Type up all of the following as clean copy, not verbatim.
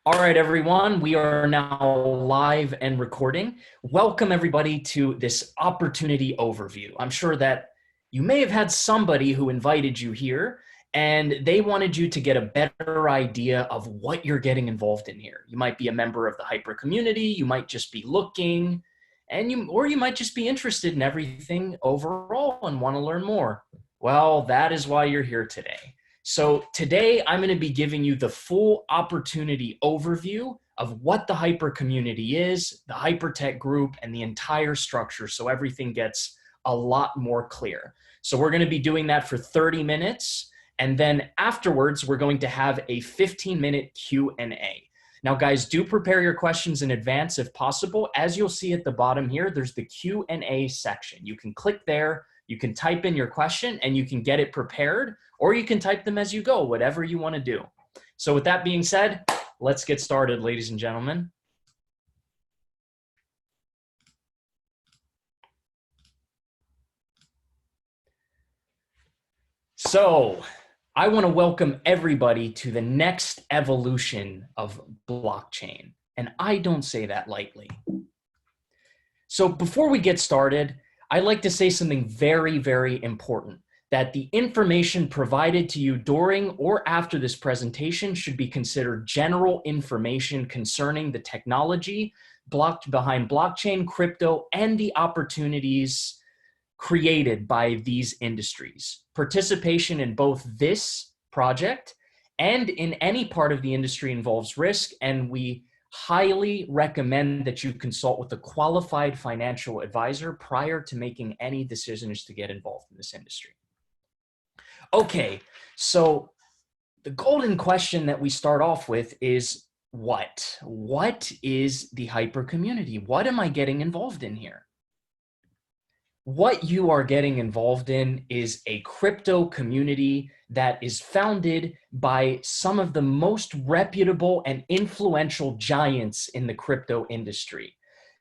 All right, everyone, we are now live and recording. Welcome, everybody, to this opportunity overview. I'm sure that you may have had somebody who invited you here, and they wanted you to get a better idea of what you're getting involved in here. You might be a member of the Hyper community, you might just be looking, or you might just be interested in everything overall and want to learn more. Well, that is why you're here today. So today I'm going to be giving you the full opportunity overview of what the Hyper community is, the HyperTech Group, and the entire structure, so everything gets a lot more clear. So we're going to be doing that for 30 minutes, and then afterwards we're going to have a 15-minute Q&A. Now, guys, do prepare your questions in advance if possible. As you'll see at the bottom here, there's the Q&A section. You can click there. You can type in your question and you can get it prepared, or you can type them as you go, whatever you want to do. So with that being said, let's get started, ladies and gentlemen. So I want to welcome everybody to the next evolution of blockchain. And I don't say that lightly. So before we get started, I'd like to say something very, very important, that the information provided to you during or after this presentation should be considered general information concerning the technology behind blockchain, crypto, and the opportunities created by these industries. Participation in both this project and in any part of the industry involves risk, and we highly recommend that you consult with a qualified financial advisor prior to making any decisions to get involved in this industry. Okay, so the golden question that we start off with is what? What is the Hyper community? What am I getting involved in here? What you are getting involved in is a crypto community that is founded by some of the most reputable and influential giants in the crypto industry.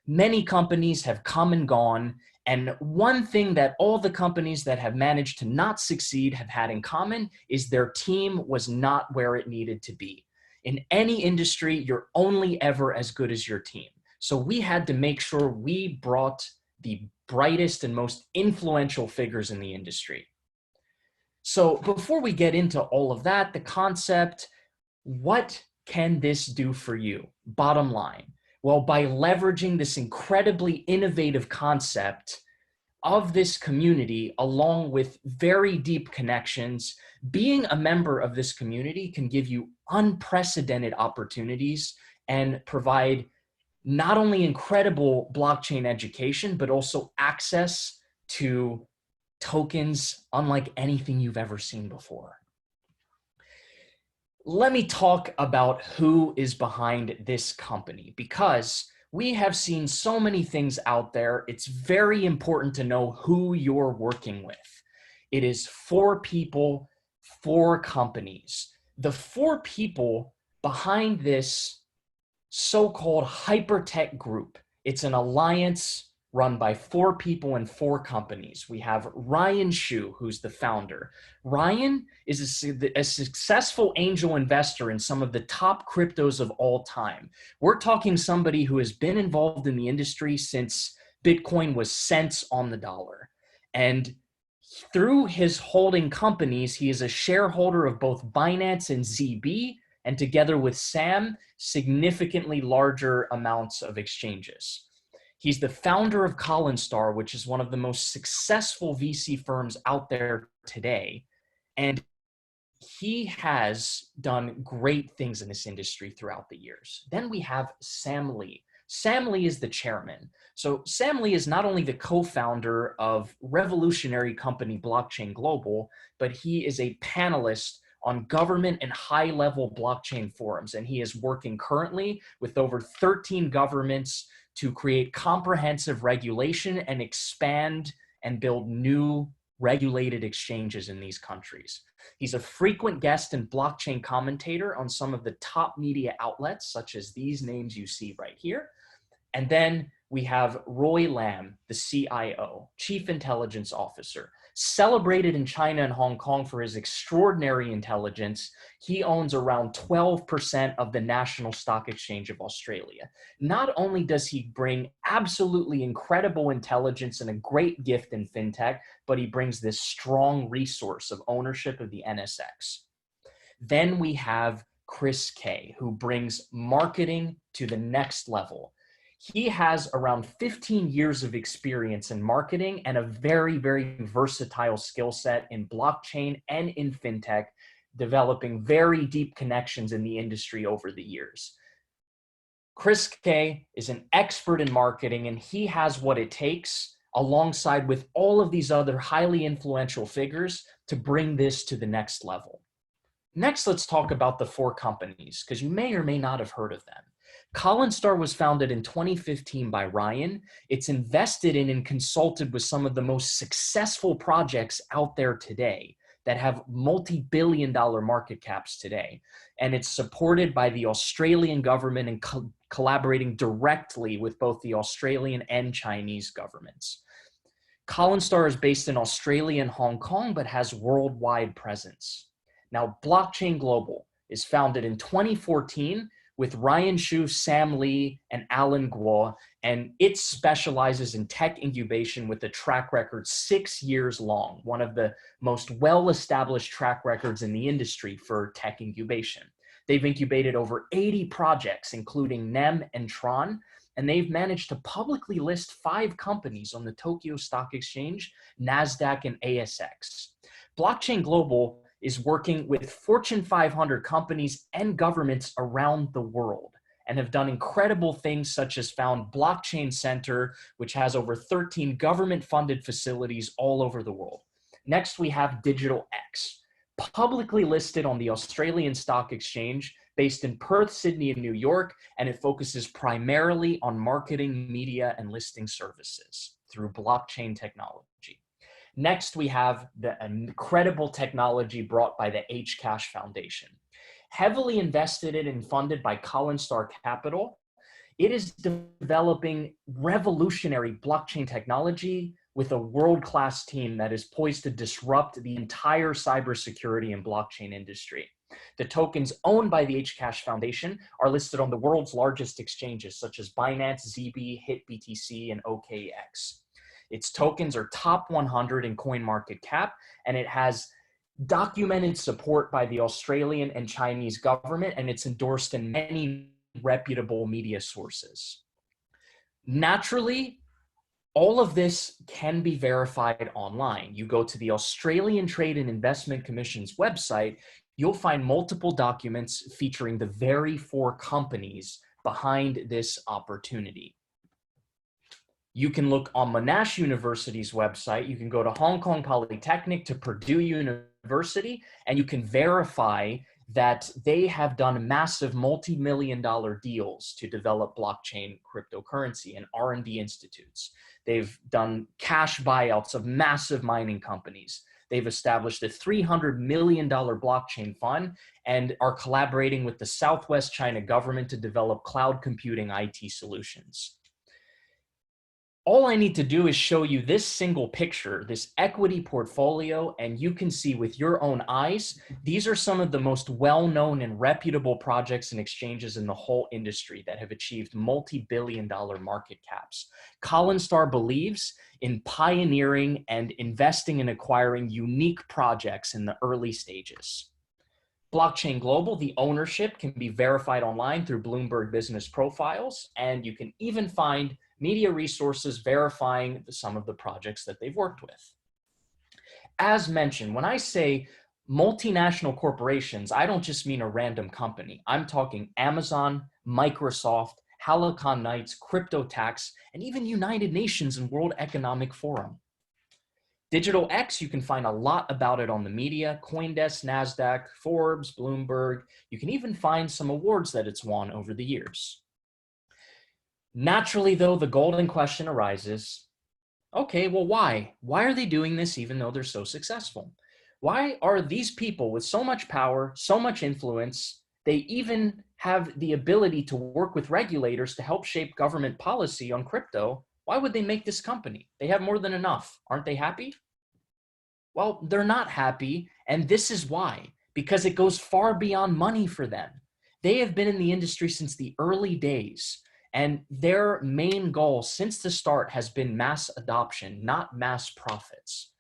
Many companies have come and gone, and one thing that all the companies that have managed to not succeed have had in common is their team was not where it needed to be. In any industry, you're only ever as good as your team. So we had to make sure we brought the brightest and most influential figures in the industry. So before we get into all of that, the concept, what can this do for you? Bottom line, well, by leveraging this incredibly innovative concept of this community, along with very deep connections, being a member of this community can give you unprecedented opportunities and provide not only incredible blockchain education, but also access to tokens unlike anything you've ever seen before. Let me talk about who is behind this company, because we have seen so many things out there. It's very important to know who you're working with. It is 4 people, 4 companies. The 4 people behind this so-called HyperTech Group. It's an alliance run by 4 people and 4 companies. We have Ryan Shu, who's the founder. Ryan is a successful angel investor in some of the top cryptos of all time. We're talking somebody who has been involved in the industry since Bitcoin was cents on the dollar. And through his holding companies, he is a shareholder of both Binance and ZB, and together with Sam, significantly larger amounts of exchanges. He's the founder of Star, which is one of the most successful VC firms out there today. And he has done great things in this industry throughout the years. Then we have Sam Lee. Sam Lee is the chairman. So Sam Lee is not only the co-founder of revolutionary company Blockchain Global, but he is a panelist on government and high-level blockchain forums. And he is working currently with over 13 governments to create comprehensive regulation and expand and build new regulated exchanges in these countries. He's a frequent guest and blockchain commentator on some of the top media outlets, such as these names you see right here. And then we have Roy Lam, the CIO, Chief Intelligence Officer. Celebrated in China and Hong Kong for his extraordinary intelligence, he owns around 12% of the National Stock Exchange of Australia. Not only does he bring absolutely incredible intelligence and a great gift in fintech, but he brings this strong resource of ownership of the NSX. Then we have Chris K, who brings marketing to the next level. He has around 15 years of experience in marketing and a very, very versatile skill set in blockchain and in fintech, developing very deep connections in the industry over the years. Chris K is an expert in marketing, and he has what it takes, alongside with all of these other highly influential figures, to bring this to the next level. Next, let's talk about the 4 companies, because you may or may not have heard of them. Collinstar was founded in 2015 by Ryan. It's invested in and consulted with some of the most successful projects out there today that have multi-billion-dollar market caps today. And it's supported by the Australian government and collaborating directly with both the Australian and Chinese governments. Collinstar is based in Australia and Hong Kong, but has worldwide presence. Now, Blockchain Global is founded in 2014 with Ryan Shu, Sam Lee, and Alan Guo, and it specializes in tech incubation with a track record 6 years long, one of the most well-established track records in the industry for tech incubation. They've incubated over 80 projects, including NEM and Tron, and they've managed to publicly list 5 companies on the Tokyo Stock Exchange, NASDAQ, and ASX. Blockchain Global is working with Fortune 500 companies and governments around the world, and have done incredible things such as found Blockchain Center, which has over 13 government-funded facilities all over the world. Next, we have Digital X, publicly listed on the Australian Stock Exchange, based in Perth, Sydney, and New York, and it focuses primarily on marketing, media, and listing services through blockchain technology. Next, we have the incredible technology brought by the HCash Foundation. Heavily invested in and funded by Collinstar Capital, it is developing revolutionary blockchain technology with a world-class team that is poised to disrupt the entire cybersecurity and blockchain industry. The tokens owned by the HCash Foundation are listed on the world's largest exchanges, such as Binance, ZB, HitBTC, and OKX. Its tokens are top 100 in CoinMarketCap, and it has documented support by the Australian and Chinese government, and it's endorsed in many reputable media sources. Naturally, all of this can be verified online. You go to the Australian Trade and Investment Commission's website, you'll find multiple documents featuring the very 4 companies behind this opportunity. You can look on Monash University's website. You can go to Hong Kong Polytechnic, to Purdue University, and you can verify that they have done massive multi-million-dollar deals to develop blockchain cryptocurrency and R&D institutes. They've done cash buyouts of massive mining companies. They've established a $300 million blockchain fund and are collaborating with the Southwest China government to develop cloud computing IT solutions. All I need to do is show you this single picture, this equity portfolio, and you can see with your own eyes, these are some of the most well-known and reputable projects and exchanges in the whole industry that have achieved multi-billion-dollar market caps. Collinstar believes in pioneering and investing in acquiring unique projects in the early stages. Blockchain Global, the ownership can be verified online through Bloomberg Business Profiles, and you can even find media resources verifying some of the projects that they've worked with. As mentioned, when I say multinational corporations, I don't just mean a random company. I'm talking Amazon, Microsoft, Halcyon Knights, CryptoTax, and even United Nations and World Economic Forum. Digital X, you can find a lot about it on the media, CoinDesk, NASDAQ, Forbes, Bloomberg. You can even find some awards that it's won over the years. Naturally, though, the golden question arises, okay, well, why? Why are they doing this even though they're so successful? Why are these people with so much power, so much influence, they even have the ability to work with regulators to help shape government policy on crypto? Why would they make this company? They have more than enough. Aren't they happy? Well, they're not happy, and this is why, because it goes far beyond money for them. They have been in the industry since the early days, and their main goal since the start has been mass adoption, not mass profits.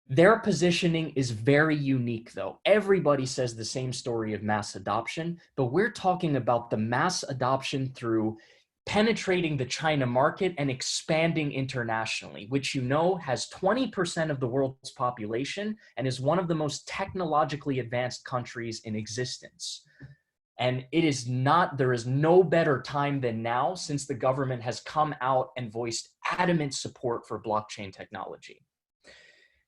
Their positioning is very unique, though. Everybody says the same story of mass adoption, but we're talking about the mass adoption through penetrating the China market and expanding internationally, which you know has 20% of the world's population and is one of the most technologically advanced countries in existence. And there is no better time than now, since the government has come out and voiced adamant support for blockchain technology.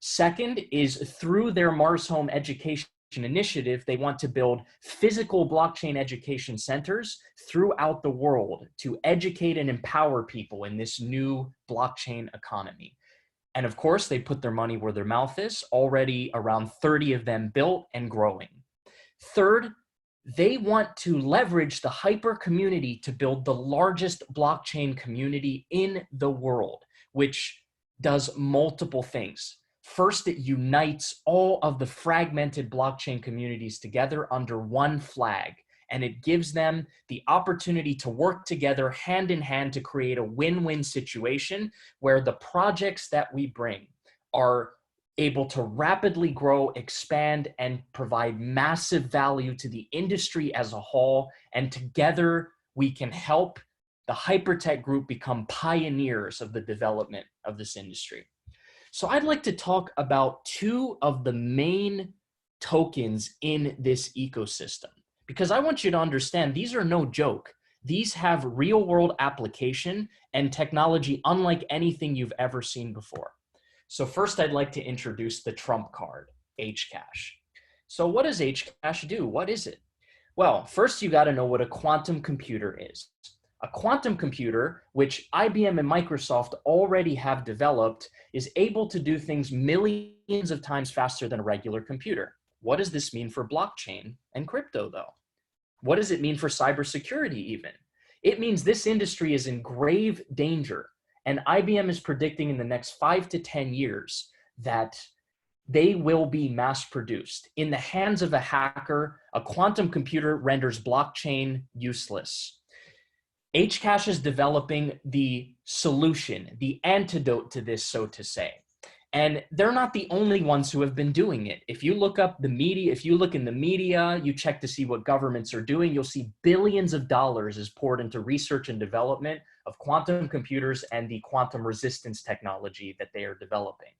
Second is through their Mars Home Education Initiative, they want to build physical blockchain education centers throughout the world to educate and empower people in this new blockchain economy. And of course, they put their money where their mouth is, already around 30 of them built and growing. Third, they want to leverage the Hyper community to build the largest blockchain community in the world, which does multiple things. First, it unites all of the fragmented blockchain communities together under one flag, and it gives them the opportunity to work together hand in hand to create a win-win situation where the projects that we bring are able to rapidly grow, expand, and provide massive value to the industry as a whole. And together we can help the HyperTech Group become pioneers of the development of this industry. So I'd like to talk about two of the main tokens in this ecosystem, because I want you to understand these are no joke. These have real world application and technology unlike anything you've ever seen before. So first, I'd like to introduce the trump card, Hcash. So what does Hcash do? What is it? Well, first you got to know what a quantum computer is. A quantum computer, which IBM and Microsoft already have developed, is able to do things millions of times faster than a regular computer. What does this mean for blockchain and crypto, though? What does it mean for cybersecurity even? It means this industry is in grave danger, and IBM is predicting in the next 5 to 10 years that they will be mass produced. In the hands of a hacker, a quantum computer renders blockchain useless. Hcash is developing the solution, the antidote to this, so to say. And they're not the only ones who have been doing it. If you look up the media, if you look in the media, you check to see what governments are doing, you'll see billions of dollars is poured into research and development of quantum computers and the quantum resistance technology that they are developing.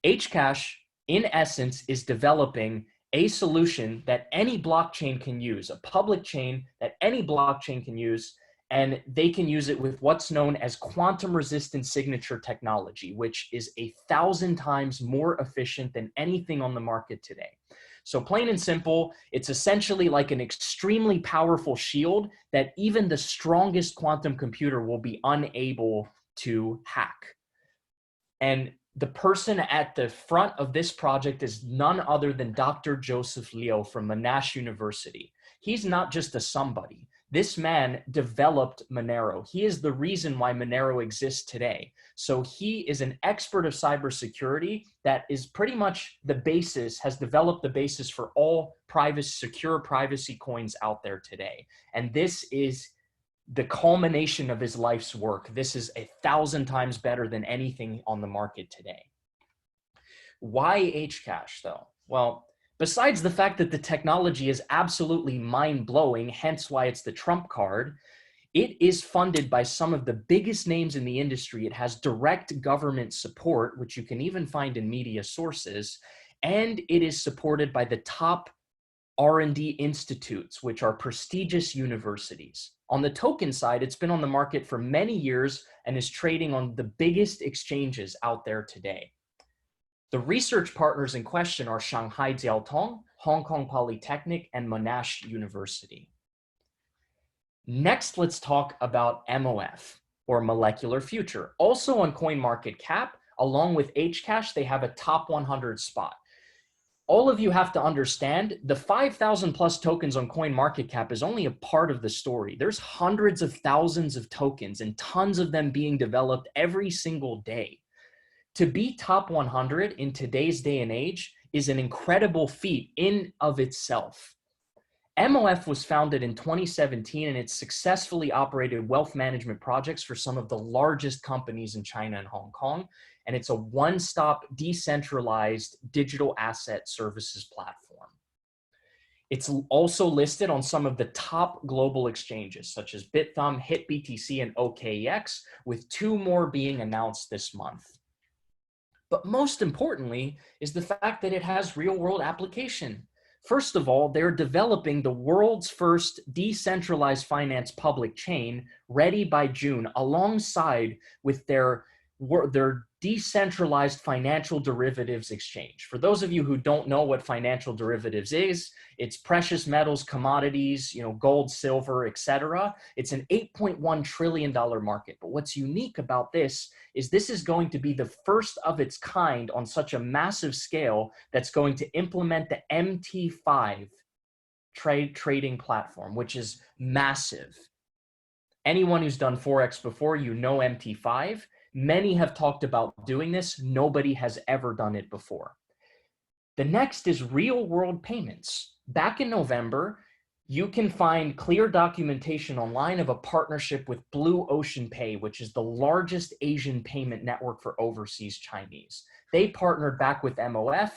Hcash, in essence, is developing a solution that any blockchain can use, a public chain that any blockchain can use, and they can use it with what's known as quantum resistant signature technology, which is 1,000 times more efficient than anything on the market today. So plain and simple, it's essentially like an extremely powerful shield that even the strongest quantum computer will be unable to hack. And the person at the front of this project is none other than Dr. Joseph Liu from Monash University. He's not just a somebody. This man developed Monero. He is the reason why Monero exists today. So he is an expert of cybersecurity that is pretty much the basis, has developed the basis for all secure privacy coins out there today. And this is the culmination of his life's work. This is 1,000 times better than anything on the market today. Why Hcash though? Well, besides the fact that the technology is absolutely mind-blowing, hence why it's the trump card, it is funded by some of the biggest names in the industry. It has direct government support, which you can even find in media sources, and it is supported by the top R&D institutes, which are prestigious universities. On the token side, it's been on the market for many years and is trading on the biggest exchanges out there today. The research partners in question are Shanghai Jiaotong, Hong Kong Polytechnic, and Monash University. Next, let's talk about MOF, or Molecular Future. Also on CoinMarketCap, along with Hcash, they have a top 100 spot. All of you have to understand, the 5,000 plus tokens on CoinMarketCap is only a part of the story. There's hundreds of thousands of tokens and tons of them being developed every single day. To be top 100 in today's day and age is an incredible feat in of itself. MOF was founded in 2017 and it's successfully operated wealth management projects for some of the largest companies in China and Hong Kong. And it's a one-stop decentralized digital asset services platform. It's also listed on some of the top global exchanges such as BitThumb, HitBTC, and OKX, with 2 more being announced this month. But most importantly is the fact that it has real-world application. First of all, they're developing the world's first decentralized finance public chain ready by June, alongside with their decentralized financial derivatives exchange. For those of you who don't know what financial derivatives is, it's precious metals, commodities, gold, silver, etc. It's an $8.1 trillion market. But what's unique about this is going to be the first of its kind on such a massive scale that's going to implement the MT5 trading platform, which is massive. Anyone who's done Forex before, MT5. Many have talked about doing this. Nobody has ever done it before. The next is real-world payments. Back in November, you can find clear documentation online of a partnership with Blue Ocean Pay, which is the largest Asian payment network for overseas Chinese. They partnered back with MOF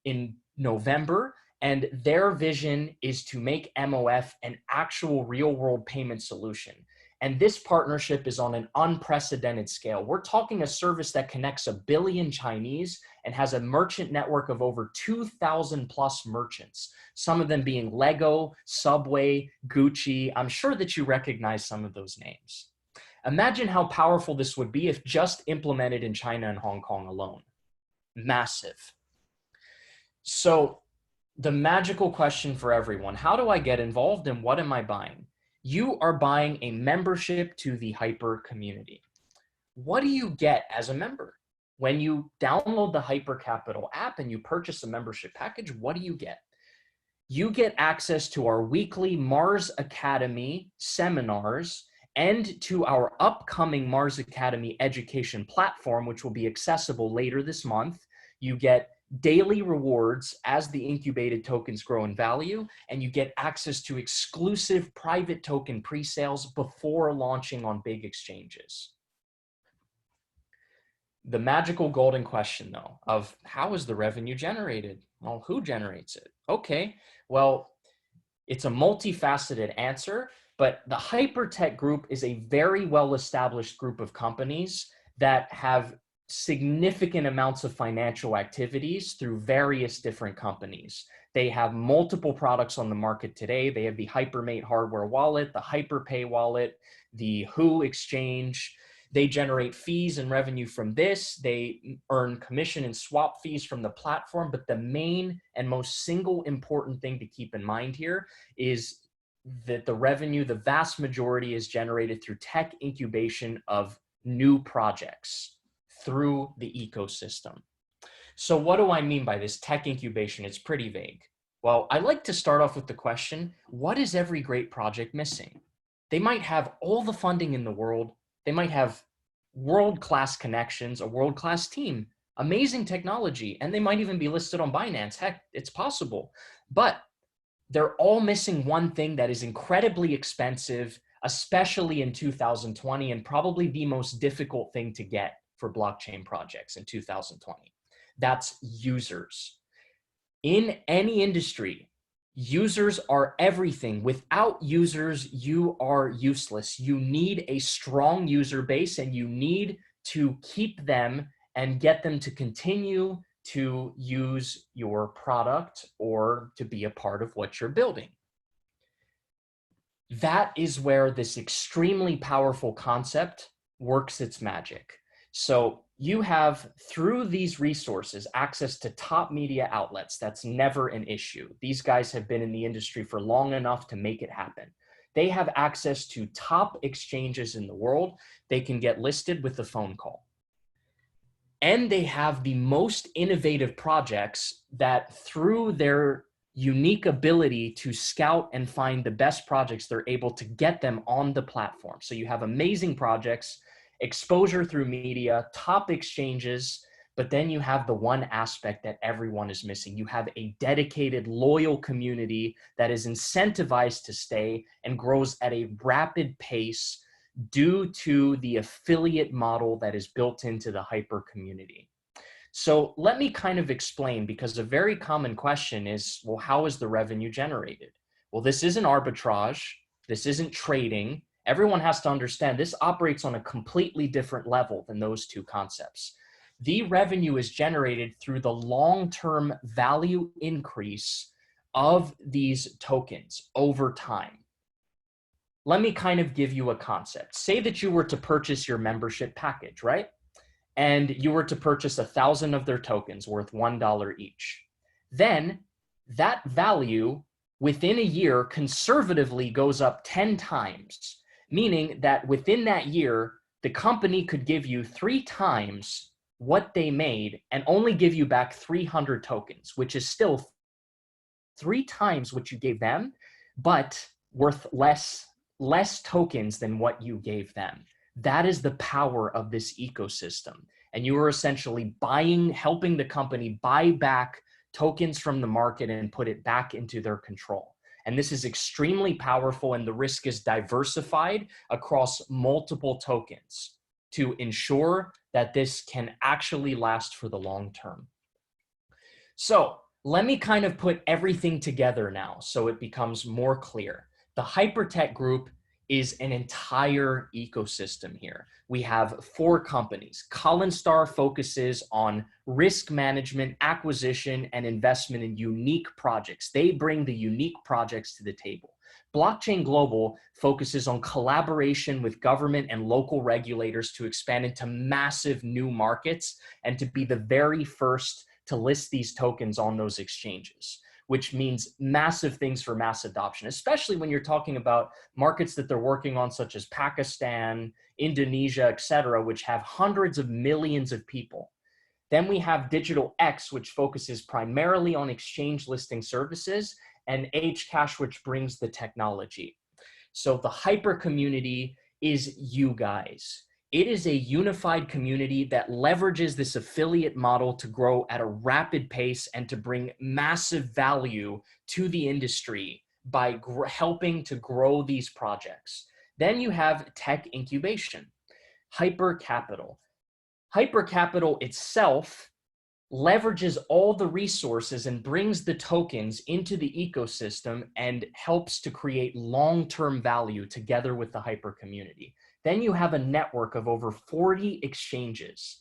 in November, and their vision is to make MOF an actual real-world payment solution. And this partnership is on an unprecedented scale. We're talking a service that connects 1 billion Chinese and has a merchant network of over 2,000 plus merchants, some of them being Lego, Subway, Gucci. I'm sure that you recognize some of those names. Imagine how powerful this would be if just implemented in China and Hong Kong alone. Massive. So the magical question for everyone, how do I get involved and what am I buying? You are buying a membership to the Hyper community. What do you get as a member? When you download the HyperCappital app and you purchase a membership package, what do you get? You get access to our weekly Mars Academy seminars and to our upcoming Mars Academy education platform, which will be accessible later this month. You get daily rewards as the incubated tokens grow in value, and you get access to exclusive private token pre-sales before launching on big exchanges. The magical golden question, though, of how is the revenue generated? Well, who generates it? Okay, well, it's a multifaceted answer, but the HyperTech Group is a very well-established group of companies that have significant amounts of financial activities through various different companies. They have multiple products on the market today. They have the HyperMate hardware wallet, the HyperPay wallet, the Who exchange. They generate fees and revenue from this. They earn commission and swap fees from the platform. But the main and most single important thing to keep in mind here is that the revenue, the vast majority, is generated through tech incubation of new projects through the ecosystem. So what do I mean by this tech incubation? It's pretty vague. Well, I like to start off with the question, what is every great project missing? They might have all the funding in the world. They might have world-class connections, a world-class team, amazing technology, and they might even be listed on Binance. Heck, it's possible. But they're all missing one thing that is incredibly expensive, especially in 2020, and probably the most difficult thing to get for blockchain projects in 2020. That's users. In any industry, users are everything. Without users, you are useless. You need a strong user base, and you need to keep them and get them to continue to use your product or to be a part of what you're building. That is where this extremely powerful concept works its magic. So you have, through these resources, access to top media outlets. That's never an issue. These guys have been in the industry for long enough to make it happen. They have access to top exchanges in the world. They can get listed with a phone call. And they have the most innovative projects that, through their unique ability to scout and find the best projects, they're able to get them on the platform. So you have amazing projects, exposure through media, top exchanges, But then you have the one aspect that everyone is missing. You have a dedicated, loyal community that is incentivized to stay and grows at a rapid pace due to the affiliate model that is built into the Hyper community. So let me kind of explain, because a very common question is, well, how is the revenue generated? Well, this isn't arbitrage. This isn't trading. Everyone has to understand this operates on a completely different level than those two concepts. The revenue is generated through the long-term value increase of these tokens over time. Let me kind of give you a concept. Say that you were to purchase your membership package, right? And you were to purchase 1,000 of their tokens worth $1 each. Then that value within a year conservatively goes up 10 times, meaning that within that year, the company could give you 3 times what they made and only give you back 300 tokens, which is still 3 times what you gave them, but worth less tokens than what you gave them. That is the power of this ecosystem. And you are essentially helping the company buy back tokens from the market and put it back into their control. And this is extremely powerful, and the risk is diversified across multiple tokens to ensure that this can actually last for the long term. So let me kind of put everything together now so it becomes more clear. The HyperTech Group is an entire ecosystem here. We have 4 companies. Star focuses on risk management, acquisition, and investment in unique projects. They bring the unique projects to the table. Blockchain Global focuses on collaboration with government and local regulators to expand into massive new markets and to be the very first to list these tokens on those exchanges, which means massive things for mass adoption, especially when you're talking about markets that they're working on, such as Pakistan, Indonesia, etc., which have hundreds of millions of people. Then we have Digital X, which focuses primarily on exchange listing services, and Hcash, which brings the technology. So the Hyper community is you guys. It is a unified community that leverages this affiliate model to grow at a rapid pace and to bring massive value to the industry by helping to grow these projects. Then you have tech incubation, HyperCappital. HyperCappital itself leverages all the resources and brings the tokens into the ecosystem and helps to create long-term value together with the Hyper community. Then you have a network of over 40 exchanges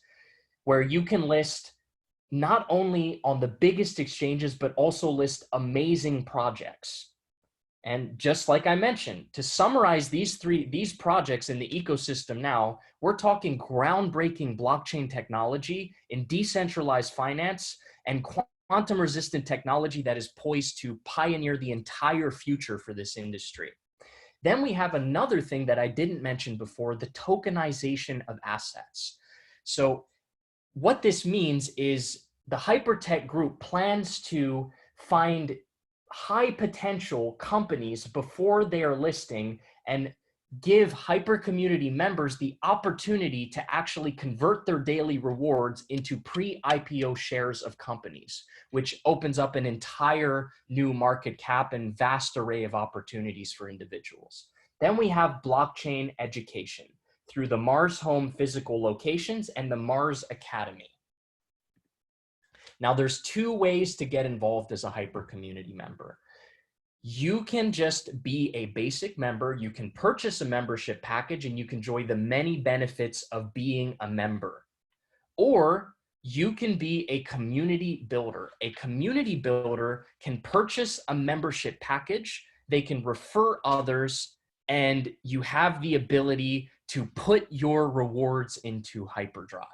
where you can list not only on the biggest exchanges, but also list amazing projects. And just like I mentioned, to summarize these projects in the ecosystem now, we're talking groundbreaking blockchain technology in decentralized finance and quantum resistant technology that is poised to pioneer the entire future for this industry. Then we have another thing that I didn't mention before, the tokenization of assets. So what this means is the HyperTech Group plans to find high potential companies before they are listing and give Hyper community members the opportunity to actually convert their daily rewards into pre-IPO shares of companies, which opens up an entire new market cap and vast array of opportunities for individuals. Then we have blockchain education through the Mars Home physical locations and the Mars Academy. Now, there's 2 ways to get involved as a Hyper community member. You can just be a basic member. You can purchase a membership package and you can enjoy the many benefits of being a member. Or you can be a community builder. A community builder can purchase a membership package. They can refer others, and you have the ability to put your rewards into Hyperdrive.